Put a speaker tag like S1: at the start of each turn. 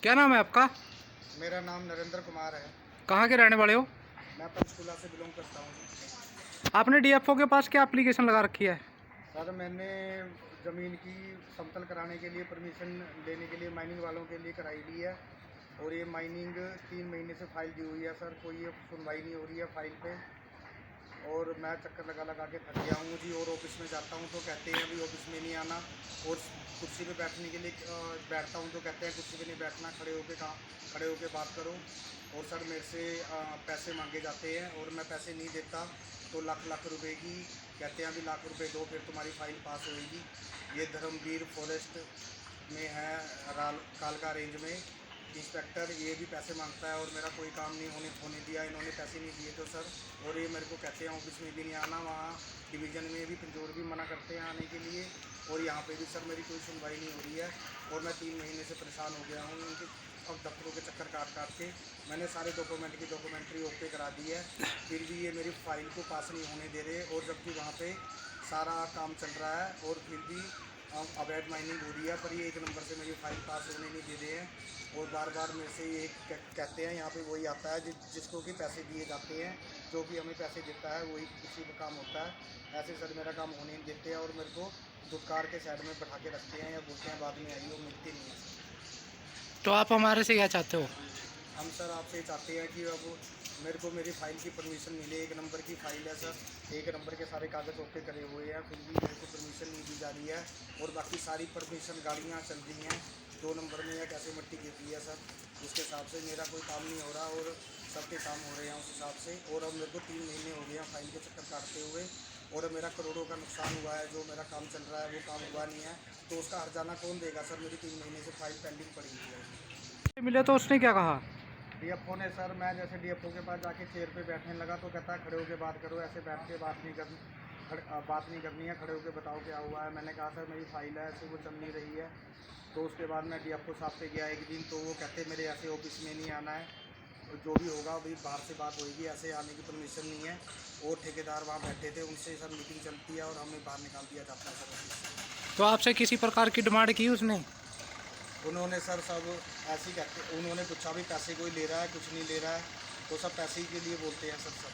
S1: क्या नाम है आपका?
S2: मेरा नाम नरेंद्र कुमार है।
S1: कहाँ के रहने वाले हो?
S2: मैं पंचकूला से बिलोंग करता हूँ।
S1: आपने डीएफओ के पास क्या एप्लीकेशन लगा रखी है?
S2: सर मैंने ज़मीन की समतल कराने के लिए परमिशन लेने के लिए माइनिंग वालों के लिए कराई ली है और ये माइनिंग 3 महीने से फाइल दी हुई है सर। कोई ये सुनवाई नहीं हो रही है फाइल पे और मैं चक्कर लगा लगा के थक गया हूँ जी। और ऑफिस में जाता हूँ तो कहते हैं अभी ऑफिस में नहीं आना, और कुर्सी पे बैठने के लिए बैठता हूँ तो कहते हैं कुर्सी पे नहीं बैठना, खड़े होके बात करो। और सर मेरे से पैसे मांगे जाते हैं और मैं पैसे नहीं देता तो लाख लाख रुपए की कहते हैं अभी लाख रुपए दो फिर तुम्हारी फाइल पास होएगी। ये धर्मवीर फॉरेस्ट में है, कालका रेंज में इंस्पेक्टर, ये भी पैसे मांगता है और मेरा कोई काम नहीं होने दिया, इन्होंने पैसे नहीं दिए तो सर। और ये मेरे को कहते हैं ऑफिस में भी नहीं आना, वहाँ डिवीज़न में भी पंजोर भी मना करते हैं आने के लिए, और यहाँ पे भी सर मेरी कोई सुनवाई नहीं हो रही है। और मैं 3 महीने से परेशान हो गया हूँ उनके अब दफ्तरों के चक्कर काट के। मैंने सारे डॉक्यूमेंट की डॉक्यूमेंट्री ओके करा दी है, फिर भी ये मेरी फ़ाइल को पास नहीं होने दे रहे, और जबकि वहाँ पे सारा काम चल रहा है और फिर भी अवैध माइनिंग हो रही है। पर ये 1 नंबर से मेरी फाइल पास होने नहीं दे रहे हैं और बार बार मेरे से ये कहते हैं यहाँ पे वही आता है जिसको कि पैसे दिए जाते हैं, जो भी हमें पैसे देता है वही उसी का काम होता है। ऐसे सर मेरा काम होने नहीं देते हैं और मेरे को धुतकार के साइड में बैठा के रखते हैं या बोलते हैं बाद में आइए, वो मिलती नहीं है।
S1: तो आप हमारे से क्या चाहते हो?
S2: हम सर आपसे चाहते हैं कि अब मेरे को मेरी फ़ाइल की परमिशन मिले। 1 नंबर की फ़ाइल है सर, 1 नंबर के सारे कागज़ ओके करे हुए हैं, फिर भी मेरे को परमिशन नहीं दी जा रही है। और बाकी सारी परमिशन गाड़ियाँ चल रही हैं 2 नंबर में, या कैसे मिट्टी गिरती है सर, उसके हिसाब से मेरा कोई काम नहीं हो रहा और सबके काम हो रहे हैं उस हिसाब से। और अब मेरे को 3 महीने हो गए हैं फ़ाइल के चक्कर काटते हुए, और मेरा करोड़ों का नुकसान हुआ है। जो मेरा काम चल रहा है वो काम हुआ नहीं है, तो उसका हर्जाना कौन देगा सर? मेरी 3 महीने से फ़ाइल पेंडिंग पड़ी हुई है।
S1: मिले तो उसने क्या कहा?
S2: डीएफओ ने सर, मैं जैसे डीएफओ के पास जाके चेयर पे बैठने लगा तो कहता है खड़े होकर बात करो, ऐसे बैठ के बात नहीं करनी है, खड़े होकर बताओ क्या हुआ है। मैंने कहा सर मेरी फाइल है ऐसे वो चल नहीं रही है। तो उसके बाद मैं डीएफओ साहब पे गया एक दिन, तो वो कहते मेरे ऐसे ऑफिस में नहीं आना है, जो भी होगा अभी बाहर से बात होगी, ऐसे आने की परमिशन नहीं है। और ठेकेदार वहाँ बैठे थे, उनसे सर मीटिंग चलती है और हमें बाहर निकाल दिया जाता है सर।
S1: तो आपसे किसी प्रकार की डिमांड की उसने?
S2: उन्होंने सर सब ऐसे ही कहते, उन्होंने पूछा भी पैसे कोई ले रहा है, कुछ नहीं ले रहा है, तो सब पैसे ही के लिए बोलते हैं सर।